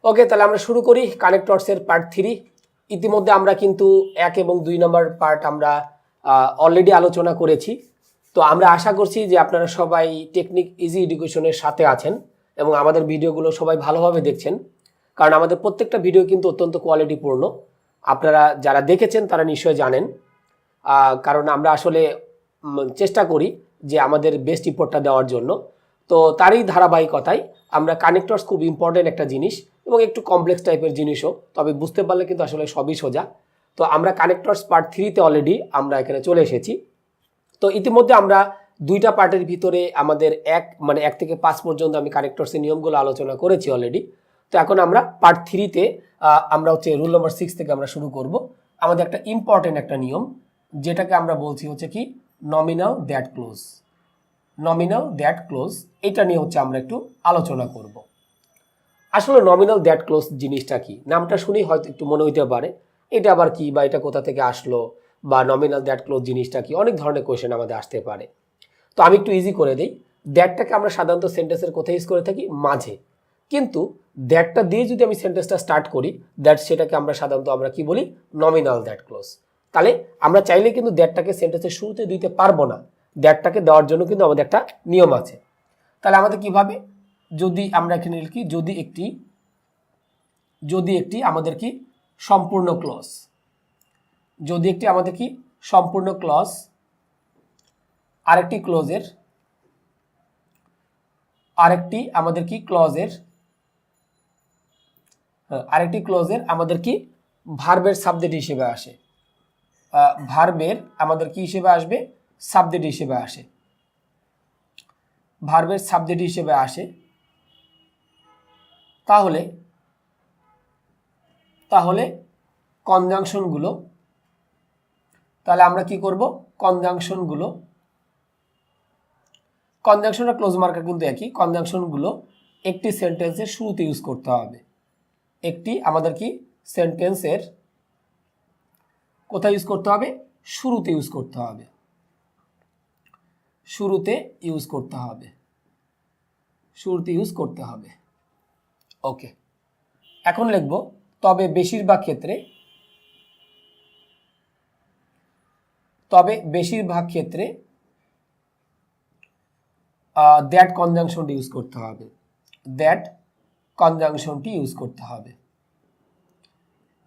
ওকে, তাহলে আমরা শুরু করি কানেক্টরসের পার্ট 3। ইতিমধ্যে আমরা কিন্তু 1 এবং 2 নম্বর পার্ট আমরা অলরেডি আলোচনা করেছি। তো আমরা আশা করছি যে আপনারা সবাই টেকনিক ইজি এডুকেশনের সাথে আছেন এবং আমাদের ভিডিওগুলো সবাই ভালোভাবে দেখছেন, কারণ আমাদের প্রত্যেকটা ভিডিও কিন্তু অত্যন্ত কোয়ালিটিপূর্ণ। আপনারা যারা দেখেছেন তারা নিশ্চয়ই জানেন, কারণ আমরা আসলে চেষ্টা করি যে আমাদের বেস্ট রিপোর্টটা দেওয়ার জন্য। তো তারই ধারাবাহিকতায় আমরা কানেক্টরস খুব ইম্পর্টেন্ট একটা জিনিস এবং একটু কমপ্লেক্স টাইপের জিনিসও, তবে বুঝতে পারলে কিন্তু আসলে সবই সোজা। তো আমরা কানেক্টরস পার্ট 3তে অলরেডি আমরা এখানে চলে এসেছি। তো ইতিমধ্যে আমরা দুইটা পার্টের ভিতরে আমাদের 1 থেকে 5 পর্যন্ত আমি কানেক্টরসের নিয়মগুলো আলোচনা করেছি অলরেডি। তো এখন আমরা পার্ট 3তে আমরা হচ্ছে রুল নম্বর 6 থেকে আমরা শুরু করব। আমাদের একটা ইম্পর্টেন্ট একটা নিয়ম, যেটাকে আমরা বলছি হচ্ছে কি nominal that close. Nominal that close, এটা নিয়ে হচ্ছে আমরা একটু আলোচনা করব। আসলে নমিনাল দ্যাট ক্লোজ জিনিসটা কি, নামটা শুনেই হয়তো একটু মনে হইতে পারে এটা আবার কি, বা এটা কোথা থেকে আসলো, বা নমিনাল দ্যাট ক্লোজ জিনিসটা কি, অনেক ধরনের কোয়েশ্চেন আমাদের আসতে পারে। তো আমি একটু ইজি করে দিই। দ্যাটটাকে আমরা সাধারণত সেন্টেন্সের কোথায় ইউজ করে থাকি, মাঝে। কিন্তু দ্যাটটা দিয়ে যদি আমি সেন্টেন্সটা স্টার্ট করি, দ্যাট সেটাকে আমরা সাধারণত আমরা কি বলি, নমিনাল দ্যাট ক্লোজ। তাহলে আমরা চাইলে কিন্তু দ্যাটটাকে সেন্টেন্সের শুরুতে দিতে পারবো না, দ্যাটটাকে দেওয়ার জন্য কিন্তু আমাদের একটা নিয়ম আছে। তাহলে আমাদের কিভাবে, যদি আমরা এখানে লিখি যদি একটি আমাদের কি সম্পূর্ণ ক্লজ, যদি একটি আমাদের কি সম্পূর্ণ ক্লজ আরেকটি আমাদের কি ক্লজের আমাদের কি ভার্বের সাবজেক্ট হিসেবে আসে, ভার্বের আমাদের কি হিসেবে আসবে, সাবজেক্ট হিসেবে আসে, ভার্বের সাবজেক্ট হিসেবে আসে, তাহলে কনজাংশনগুলো, তাহলে আমরা কি করব, কনজাংশনগুলো, কনজাংশন আর ক্লোজ মার্কার কিন্তু একই, কনজাংশনগুলো একটি সেন্টেন্সের শুরুতে ইউজ করতে হবে। একটি আমাদের কি সেন্টেন্সের কোথায় ইউজ করতে হবে, শুরুতে ইউজ করতে হবে, শুরুতে ইউজ করতে হবে, শুরুতে ইউজ করতে হবে। ওকে, এখন লিখব তবে বেশিরভাগ ক্ষেত্রে দ্যাট কনজাংশনটি ইউজ করতে হবে, দ্যাট কনজাংশনটি ইউজ করতে হবে,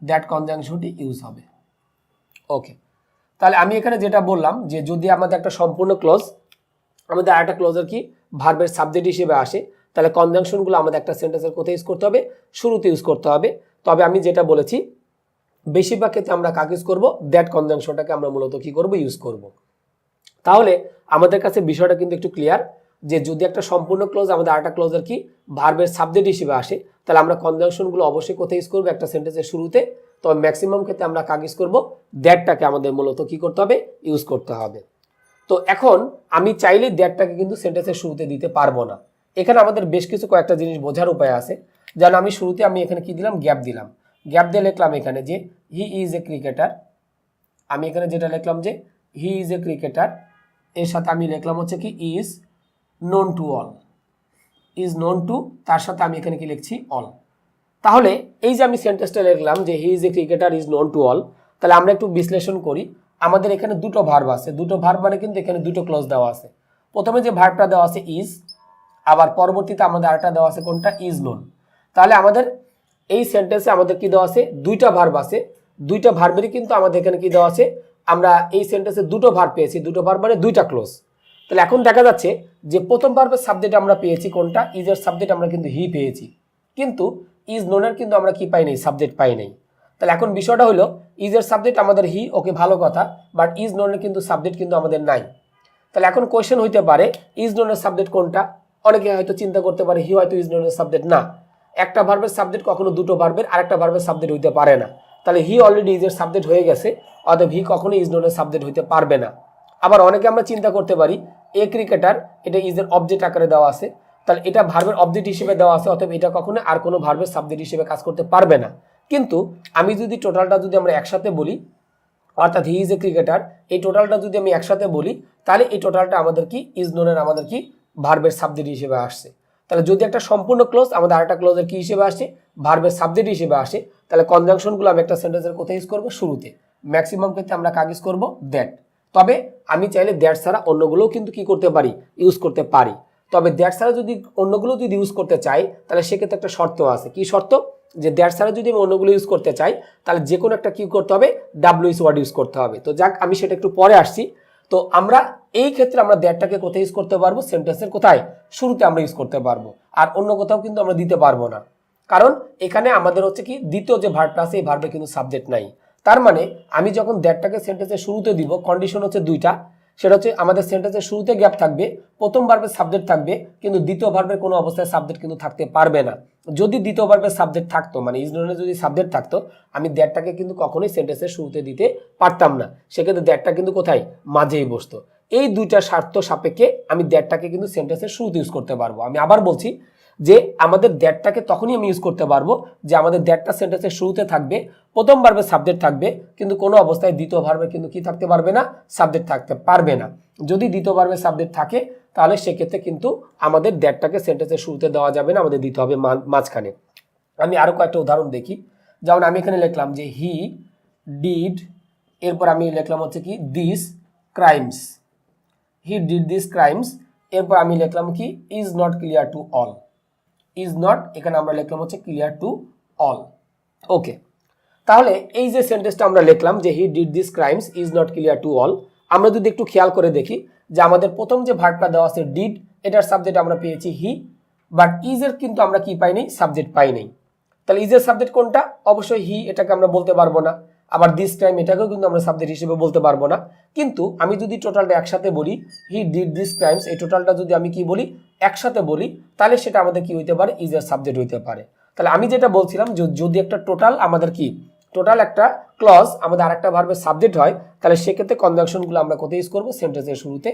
দ্যাট কনজাংশনটি ইউজ হবে। ওকে, তাহলে আমি এখানে যেটা বললাম যে যদি আমাদের একটা সম্পূর্ণ ক্লজ আমাদের আরেকটা ক্লজের কি ভার্বের সাবজেক্ট হিসেবে আসে, তাহলে কনজাংশনগুলো আমাদের একটা সেন্টেন্সের কোথায় ইউজ করতে হবে, শুরুতে ইউজ করতে হবে। তবে আমি যেটা বলেছি বেশিরভাগ ক্ষেত্রে আমরা কাকে ইউজ করব, দ্যাট কনজাংশনটাকে আমরা মূলত কি করব, ইউজ করব। তাহলে আমাদের কাছে বিষয়টা কিন্তু একটু ক্লিয়ার যে যদি একটা সম্পূর্ণ ক্লোজ আমাদের আরেকটা ক্লোজের কি ভার্বের সাবজেক্ট হিসেবে আসে, তাহলে আমরা কনজাংশনগুলো অবশ্যই কোথায় ইউজ করবো, একটা সেন্টেন্সের শুরুতে। তবে ম্যাক্সিমাম ক্ষেত্রে আমরা কাকে ইউজ করবো, দ্যাটটাকে আমাদের মূলত কি করতে হবে, ইউজ করতে হবে। তো এখন আমি চাইলে দ্যাটটাকে কিন্তু সেন্টেন্সের শুরুতে দিতে পারবো না। এখানে আমাদের বেশ কিছু কয়েকটা জিনিস বোঝার উপায় আছে। যেন আমি শুরুতে আমি এখানে কি দিলাম, গ্যাপ দিলাম, গ্যাপ দিয়ে লিখলাম এখানে যে হি ইজ এ ক্রিকেটার। আমি এখানে যেটা লিখলাম যে হি ইজ এ ক্রিকেটার, এর সাথে আমি লিখলাম হচ্ছে কি is known to all, is known to, তার সাথে আমি এখানে কি লিখছি, অল। তাহলে এই যে আমি সেন্টেন্সটা লিখলাম যে he is a cricketer is known to all, তাহলে আমরা একটু বিশ্লেষণ করি। আমাদের এখানে দুটো ভার্ব আছে, দুটো ভার্ব মানে কিন্তু এখানে দুটো ক্লজ দেওয়া আছে। প্রথমে যে ভার্বটা দেওয়া আছে ইজ, আবার পরবর্তীতে আমাদের আরেকটা দেওয়া আছে কোনটা, ইজ নোন। তাহলে আমাদের এই সেন্টেন্সে আমাদের কি দেওয়া আছে, দুইটা ভার্ব আছে, দুইটা ভার্বেরই কিন্তু আমাদের এখানে কি দেওয়া আছে, আমরা এই সেন্টেন্সে দুটো ভার্ব পেয়েছি, দুটো ভার্ব মানে দুইটা ক্লোজ। তাহলে এখন দেখা যাচ্ছে যে প্রথম ভার্বের সাবজেক্ট আমরা পেয়েছি কোনটা, ইজের সাবজেক্ট আমরা কিন্তু হি পেয়েছি, কিন্তু ইজ নোনের কিন্তু আমরা কি পাই নাই, সাবজেক্ট পাই নাই। তাহলে এখন বিষয়টা হলো ইজের সাবজেক্ট আমাদের হি, ওকে ভালো কথা, বাট ইজ নোনের কিন্তু সাবজেক্ট কিন্তু আমাদের নাই। তাহলে এখন কোয়েশ্চেন হইতে পারে ইজ নোনের সাবজেক্ট কোনটা, অনেকে হয়তো চিন্তা করতে পারে হি হয়তো ইজ নোনের সাবজেক্ট না। একটা ভার্বের সাবজেক্ট কখনো দুটো ভার্বের আরেকটা ভার্বের সাবজেক্ট হইতে পারে না। তাহলে হি অলরেডি ইজের সাবজেক্ট হয়ে গেছে, অতএব হি কখনো ইজ নোনের সাবজেক্ট হইতে পারবে না। আবার অনেকে আমরা চিন্তা করতে পারি এ ক্রিকেটার, এটা ইজের অবজেক্ট আকারে দেওয়া আছে, তাহলে এটা ভার্বের অবজেক্ট হিসেবে দেওয়া আছে, অতএব এটা কখনো আর কোনো ভার্বের সাবজেক্ট হিসেবে কাজ করতে পারবে না। কিন্তু আমি যদি টোটালটা যদি আমরা একসাথে বলি, অর্থাৎ হি ইজ এ ক্রিকেটার, এই টোটালটা যদি আমি একসাথে বলি, তাহলে এই টোটালটা আমাদের কি ইজ নোনের আমাদের কি ভার্বের সাবজেক্ট হিসেবে আসছে। তাহলে যদি একটা সম্পূর্ণ ক্লোজ আমাদের আরেকটা ক্লোজের কি হিসেবে আসে, ভার্বের সাবজেক্ট হিসেবে আসে, তাহলে কনজাংশনগুলো আমি একটা সেন্টেন্সের কোথায় ইউজ করবো, শুরুতে। ম্যাক্সিমাম ক্ষেত্রে আমরা কাকে ইউজ করবো, দ্যাট। তবে আমি চাইলে দ্যাট ছাড়া অন্যগুলোও কিন্তু কি করতে পারি, ইউজ করতে পারি। তবে দ্যাট ছাড়া যদি অন্যগুলো যদি ইউজ করতে চাই, তাহলে সেক্ষেত্রে একটা শর্ত আছে। কি শর্ত, যে দ্যাট ছাড়া যদি আমি অন্যগুলো ইউজ করতে চাই, তাহলে যে কোনো একটা কি করতে হবে, ডাব্লিউএস ওয়ার্ড ইউজ করতে হবে। তো যাক, আমি সেটা একটু পরে আসছি। তো আমরা এই ক্ষেত্রে আমরা দ্যাটটাকে কোথায় ইউজ করতে পারবো, সেন্টেন্সের কোথায়, শুরুতে আমরা ইউজ করতে পারবো, আর অন্য কোথাও কিন্তু আমরা দিতে পারবো না। কারণ এখানে আমাদের হচ্ছে কি, দ্বিতীয় যে ভার্বটা আছে এই ভার্বে কিন্তু সাবজেক্ট নাই। তার মানে আমি যখন দ্যাটটাকে সেন্টেন্সের শুরুতে দিব, কন্ডিশন হচ্ছে দুইটা। সেটা হচ্ছে আমাদের সেন্টেন্সের শুরুতে গ্যাপ থাকবে, প্রথম ভার্বের সাবজেক্ট থাকবে, কিন্তু দ্বিতীয় ভার্বের কোনো অবস্থায় সাবজেক্ট কিন্তু থাকতে পারবে না। যদি দ্বিতীয় ভার্বের সাবজেক্ট থাকতো, মানে ইজ নোনে যদি সাবজেক্ট থাকতো, আমি দ্যাটটাকে কিন্তু কখনোই সেন্টেন্সের শুরুতে দিতে পারতাম না। সেক্ষেত্রে দ্যাটটা কিন্তু কোথায়, মাঝেই বসতো। এই দুইটা শর্ত সাপেক্ষে আমি দ্যাটটাকে কিন্তু সেন্টেন্সের শুরুতে ইউজ করতে পারবো। আমি আবার বলছি যে আমাদের দ্যাটটাকে তখনই আমি ইউজ করতে পারবো যে আমাদের দ্যাটটা সেন্টেন্সের শুরুতে থাকবে, প্রথম ভার্বের সাবজেক্ট থাকবে, কিন্তু কোনো অবস্থায় দ্বিতীয় ভার্বে কিন্তু কি থাকতে পারবে না, সাবজেক্ট থাকতে পারবে না। যদি দ্বিতীয় ভার্বের সাবজেক্ট থাকে, তাহলে সেক্ষেত্রে কিন্তু আমাদের দ্যাটটাকে সেন্টেন্সের শুরুতে দেওয়া যাবে না, আমাদের দিতে হবে মাঝখানে। আমি আরো কয়েকটা উদাহরণ দেখি। যেমন আমি এখানে লিখলাম যে হি ডিড, এরপর আমি লিখলাম হচ্ছে কি this crimes, he did this crimes, এরপর আমি লিখলাম কি is not clear to all, is not, এখানে আমরা লিখলাম হচ্ছে ক্লিয়ার টু অল। ওকে, তাহলে এই যে সেন্টেন্সটা আমরা লিখলাম যে he did this crimes is not clear to all, আমরা যদি একটু খেয়াল করে দেখি যে আমাদের প্রথম যে ভার্বটা দেওয়া আছে ডিড, এটার সাবজেক্ট আমরা পেয়েছি হি, বাট ইজের কিন্তু আমরা কি পাই নাই, সাবজেক্ট পাই নাই। তাহলে ইজের সাবজেক্ট কোনটা, অবশ্যই হি, এটাকে আমরা বলতে পারবো না। আবার দিস ক্রাইম, এটাকেও কিন্তু আমরা সাবজেক্ট হিসেবে বলতে পারবো না। কিন্তু আমি যদি টোটালটা একসাথে বলি, হি ডিড দিস ক্রাইমস, এই টোটালটা যদি আমি কি বলি, একসাথে বলি, তাহলে সেটা আমাদের কি হইতে পারে, ইজের সাবজেক্ট হইতে পারে। তাহলে আমি যেটা বলছিলাম, যদি একটা টোটাল আমাদের কি, টোটাল একটা ক্লজ আমাদের আরেকটা ভার্বের সাবজেক্ট হয়, তাহলে সেক্ষেত্রে কনজাংশনগুলো আমরা কোথায় ইউজ করবো, সেন্টেন্সের শুরুতে।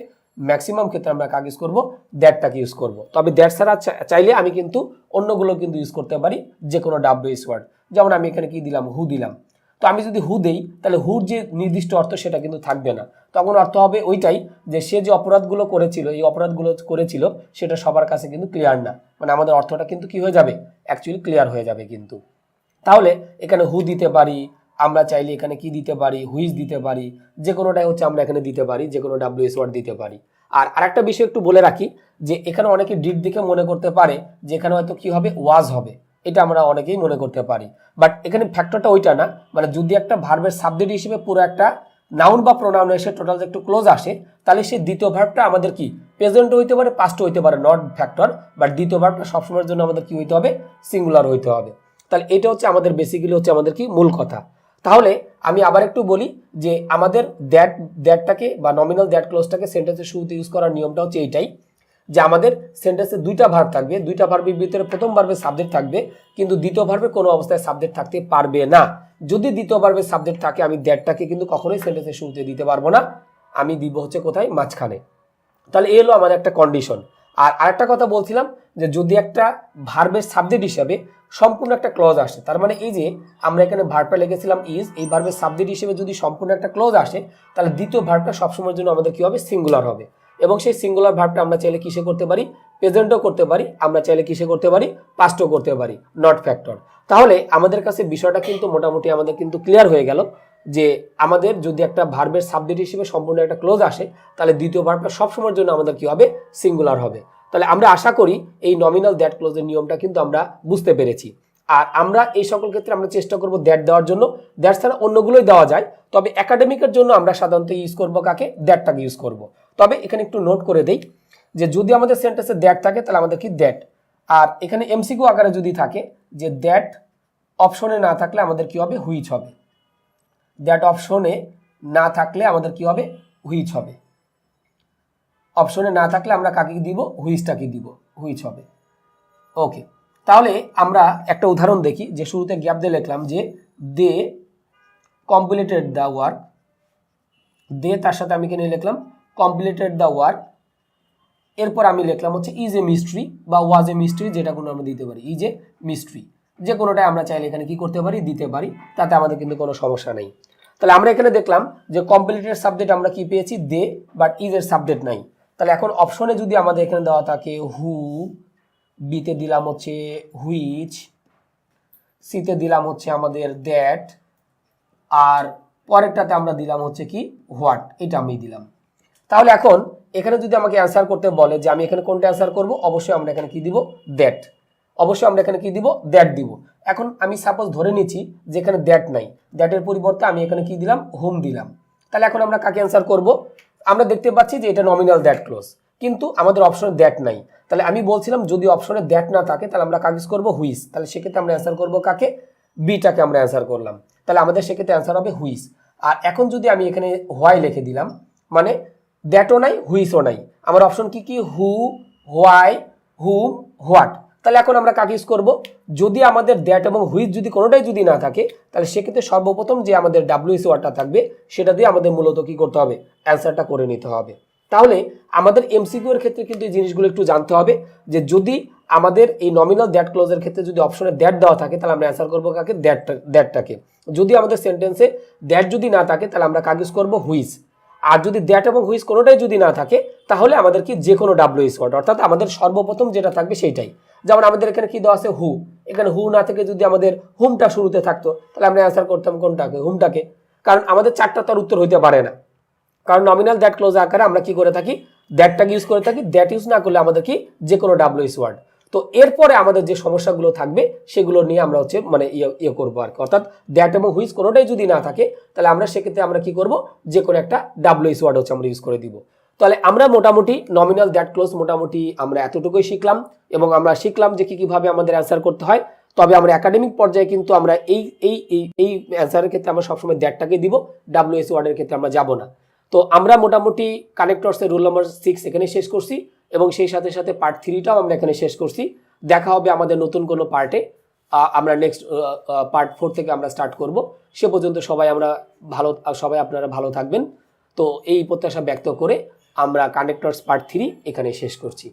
ম্যাক্সিমাম ক্ষেত্রে আমরা কাকে ইউজ করবো, দ্যাটটাকে ইউজ করবো। তবে দ্যাট ছাড়া চাইলে আমি কিন্তু অন্যগুলো কিন্তু ইউজ করতে পারি, যে কোনো ডাব্লিউএস ওয়ার্ড। যেমন আমি এখানে কি দিলাম, হু দিলাম। তো আমি যদি হু দেই, তাহলে হুর যে নির্দিষ্ট অর্থ সেটা কিন্তু থাকবে না। তখন অর্থ হবে ওইটাই যে সে যে অপরাধগুলো করেছিল, এই অপরাধগুলো করেছিল সেটা সবার কাছে কিন্তু ক্লিয়ার না, মানে আমাদের অর্থটা কিন্তু কি হয়ে যাবে, অ্যাকচুয়ালি ক্লিয়ার হয়ে যাবে কিন্তু। তাহলে এখানে হু দিতে পারি, আমরা চাইলে এখানে কি দিতে পারি, হুইজ দিতে পারি, যে কোনোটাই হচ্ছে আমরা এখানে দিতে পারি, যে কোনো ডাব্লিউএস ওয়ার্ড দিতে পারি। আর আরেকটা বিষয় একটু বলে রাখি যে এখানে অনেকে ডিড দেখে মনে করতে পারে যে এখানে হয়তো কি হবে, ওয়াজ হবে, এটা আমরা অনেকেই মনে করতে পারি। বাট এখানে ফ্যাক্টরটা ওইটা না, মানে যদি একটা ভার্বের সাবজেক্ট হিসেবে পুরো একটা নাউন বা প্রোনাউন এসে টোটাল একটু ক্লোজ আসে, তাহলে সেই দ্বিতীয় ভার্বটা আমাদের কি প্রেজেন্টও হইতে পারে, পাস্টও হইতে পারে, নট ফ্যাক্টর। বাট দ্বিতীয় ভার্বটা সবসময়ের জন্য আমাদের কি হইতে হবে, সিঙ্গুলার হইতে হবে। তাহলে এটা হচ্ছে আমাদের বেসিক্যালি হচ্ছে আমাদের কি মূল কথা। তাহলে আমি আবার একটু বলি যে আমাদের দ্যাটটাকে বা নমিনাল দ্যাট ক্লোজটাকে সেন্টেন্সের শুরুতে ইউজ করার নিয়মটা হচ্ছে এইটাই, যে আমাদের সেন্টেন্সে দুইটা ভার্ব থাকবে, দুইটা ভার্বের ভিতরে প্রথম ভার্বের সাবজেক্ট থাকবে, কিন্তু দ্বিতীয় ভার্বে কোনো অবস্থায় সাবজেক্ট থাকতে পারবে না। যদি দ্বিতীয় ভার্বের সাবজেক্ট থাকে, আমি দ্যাটটাকে কিন্তু কখনোই সেন্টেন্সের শুরুতে দিতে পারবো না, আমি দিব হচ্ছে কোথায়, মাঝখানে। তাহলে এই হলো আমাদের একটা কন্ডিশন। আর আরেকটা কথা বলছিলাম যে যদি একটা ভার্বের সাবজেক্ট হিসেবে সম্পূর্ণ একটা ক্লজ আসে, তার মানে এই যে আমরা এখানে ভার্বটা লিখেছিলাম ইজ, এই ভার্বের সাবজেক্ট হিসেবে যদি সম্পূর্ণ একটা ক্লজ আসে, তাহলে দ্বিতীয় ভার্বটা সবসময়ের জন্য আমাদের কি হবে, সিঙ্গুলার হবে। এবং সেই সিঙ্গুলার ভার্বটা আমরা চাইলে কিসে করতে পারি, প্রেজেন্টও করতে পারি, আমরা চাইলে কিসে করতে পারি, পাস্টও করতে পারি, নট ফ্যাক্টর। তাহলে আমাদের কাছে বিষয়টা কিন্তু মোটামুটি আমাদের কিন্তু ক্লিয়ার হয়ে গেল যে আমাদের যদি একটা ভার্বের সাবজেক্ট হিসেবে সম্পূর্ণ একটা ক্লোজ আসে, তাহলে দ্বিতীয় ভার্বটা সবসময়ের জন্য আমাদের কি হবে, সিঙ্গুলার হবে। তাহলে আমরা আশা করি এই নমিনাল দ্যাট ক্লোজের নিয়মটা কিন্তু আমরা বুঝতে পেরেছি। আর আমরা এই সকল ক্ষেত্রে আমরা চেষ্টা করব দ্যাট দেওয়ার জন্য, দ্যাট ছাড়া অন্যগুলোই দেওয়া যায়। তবে একাডেমিকের জন্য আমরা সাধারণত ইউজ করব কাকে, দ্যাটটাকে ইউজ করব। তবে এখানে একটু নোট করে দেই যে যদি আমাদের সেন্টেন্সে দ্যাট থাকে, তাহলে আমাদের কি দ্যাট। আর এখানে এমসিকিউ আকারে যদি থাকে যে দ্যাট অপশনে না থাকলে আমাদের কি হবে, হুইচ হবে। দ্যাট অপশনে না থাকলে আমাদের কি হবে, হুইচ হবে। অপশনে না থাকলে আমরা কাকে দিব, হুইচটাকে দিব, হুইচ হবে। ওকে, তাহলে আমরা একটা উদাহরণ দেখি যে শুরুতে গ্যাপ দিয়ে লিখলাম যে দে কমপ্লিটেড দ্য ওয়ার্ক, দে তার সাথে আমি এখানে লিখলাম কমপ্লিটেড দ্য ওয়ার্ক, এরপর আমি লিখলাম হচ্ছে ইজ এ মিস্ট্রি বা ওয়াজ এ মিস্ট্রি, যেটা কোনো আমরা দিতে পারি, ইজ এ মিস্ট্রি, যে কোনোটাই আমরা চাইলে এখানে কি করতে পারি, দিতে পারি, তাতে আমাদের কিন্তু কোনো সমস্যা নেই। তাহলে আমরা এখানে দেখলাম যে কমপ্লিটেড সাবজেক্ট আমরা কি পেয়েছি, দে, বাট ইজ এর সাবজেক্ট নাই। তাহলে এখন অপশনে যদি আমাদের এখানে দেওয়া থাকে হু, বিতে দিলাম হচ্ছে হুইচ, সিতে দিলাম হচ্ছে আমাদের দ্যাট, আর পরেরটাতে আমরা দিলাম হচ্ছে কি হোয়াট, এটা আমি দিলাম। তাহলে এখন এখানে যদি আমাকে অ্যান্সার করতে বলে যে আমি এখানে কোনটা অ্যান্সার করব, অবশ্যই আমরা এখানে কি দিব, দ্যাট। অবশ্যই আমরা এখানে কি দিব, দ্যাট দিব। এখন আমি সাপোজ ধরে নিচ্ছি যে এখানে দ্যাট নাই, দ্যাটের পরিবর্তে আমি এখানে কি দিলাম, হোম দিলাম। তাহলে এখন আমরা কাকে অ্যান্সার করব? আমরা দেখতে পাচ্ছি যে এটা নমিনাল দ্যাট ক্লোজ, কিন্তু আমাদের অপশনে দ্যাট নাই। তাহলে আমি বলছিলাম যদি অপশনে দ্যাট না থাকে তাহলে আমরা কাকে করব, হুইস। তাহলে সেক্ষেত্রে আমরা অ্যান্সার করব কাকে, বিটাকে আমরা অ্যান্সার করলাম। তাহলে আমাদের সেক্ষেত্রে অ্যান্সার হবে হুইস। আর এখন যদি আমি এখানে হোয়াই লিখে দিলাম, মানে দ্যাটও নাই হুইসও নাই, আমার অপশন কি কি, হু, হোয়াই, হুম, হোয়াট। তাহলে এখন আমরা কাকে ইউজ করব, যদি আমাদের দ্যাট এবং হুইচ যদি কোনোটাই যদি না থাকে তাহলে সেক্ষেত্রে সর্বপ্রথম যে আমাদের ডাব্লিউএস ওয়ার্ডটা থাকবে সেটা দিয়ে আমাদের মূলত কি করতে হবে, অ্যান্সারটা করে নিতে হবে। তাহলে আমাদের এমসিকিউ এর ক্ষেত্রে কিন্তু এই জিনিসগুলো একটু জানতে হবে যে যদি আমাদের এই নমিনাল দ্যাট ক্লোজের ক্ষেত্রে যদি অপশনে দ্যাট দেওয়া থাকে তাহলে আমরা অ্যান্সার করবো কাকে, দ্যাটটাকে। যদি আমাদের সেন্টেন্সে দ্যাট যদি না থাকে তাহলে আমরা কাকে ইউজ করবো, হুইচ। আর যদি দ্যাট এবং হুইচ কোনোটাই যদি না থাকে তাহলে আমাদের কি যে কোনো ডাব্লিউএস ওয়ার্ড, অর্থাৎ আমাদের সর্বপ্রথম যেটা থাকবে সেইটাই। যেমন আমাদের এখানে কি দেওয়া আছে, হু, এখানে হু না থেকে যদি আমাদের হুমটা শুরুতে থাকতো তাহলে আমরা অ্যান্সার করতাম কোনটাকে, হুমটাকে। কারণ আমাদের চারটা তার উত্তর হইতে পারে না, কারণ নমিনাল দ্যাট ক্লোজ আকারে আমরা কি করে থাকি, দ্যাটটাকে ইউজ করে থাকি। দ্যাট ইউজ না করলে আমাদের কি যে কোনো ডাব্লিউএস ওয়ার্ড। তো এরপরে আমাদের যে সমস্যাগুলো থাকবে সেগুলো নিয়ে আমরা হচ্ছে মানে ইয়ে করবো আর কি, অর্থাৎ দ্যাট এবং হুইচ কোনোটাই যদি না থাকে তাহলে আমরা সেক্ষেত্রে আমরা কি করব, যে কোনো একটা ডাব্লিউএস ওয়ার্ড হচ্ছে আমরা ইউজ করে দিব। তাহলে আমরা মোটামুটি নমিনাল দ্যাট ক্লোজ মোটামুটি আমরা এতটুকুই শিখলাম, এবং আমরা শিখলাম যে কিভাবে আমাদের অ্যান্সার করতে হয়। তবে আমরা একাডেমিক পর্যায়ে কিন্তু আমরা এই অ্যান্সারের ক্ষেত্রে আমরা সবসময় দ্যাটটাকে দিব, ডাব্লিউএস ওয়ার্ডের ক্ষেত্রে আমরা যাব না। তো আমরা মোটামুটি কানেক্টরসের রুল নাম্বার 6 এখানে শেষ করছি, এবং সেই সাথে সাথে পার্ট 3টাও আমরা এখানে শেষ করছি। দেখা হবে আমাদের নতুন কোনো পার্টে, আমরা নেক্সট পার্ট 4 থেকে আমরা স্টার্ট করব। সে পর্যন্ত সবাই আপনারা ভালো থাকবেন। তো এই প্রত্যাশা ব্যক্ত করে আমরা কানেক্টরস পার্ট 3 এখানে শেষ করছি।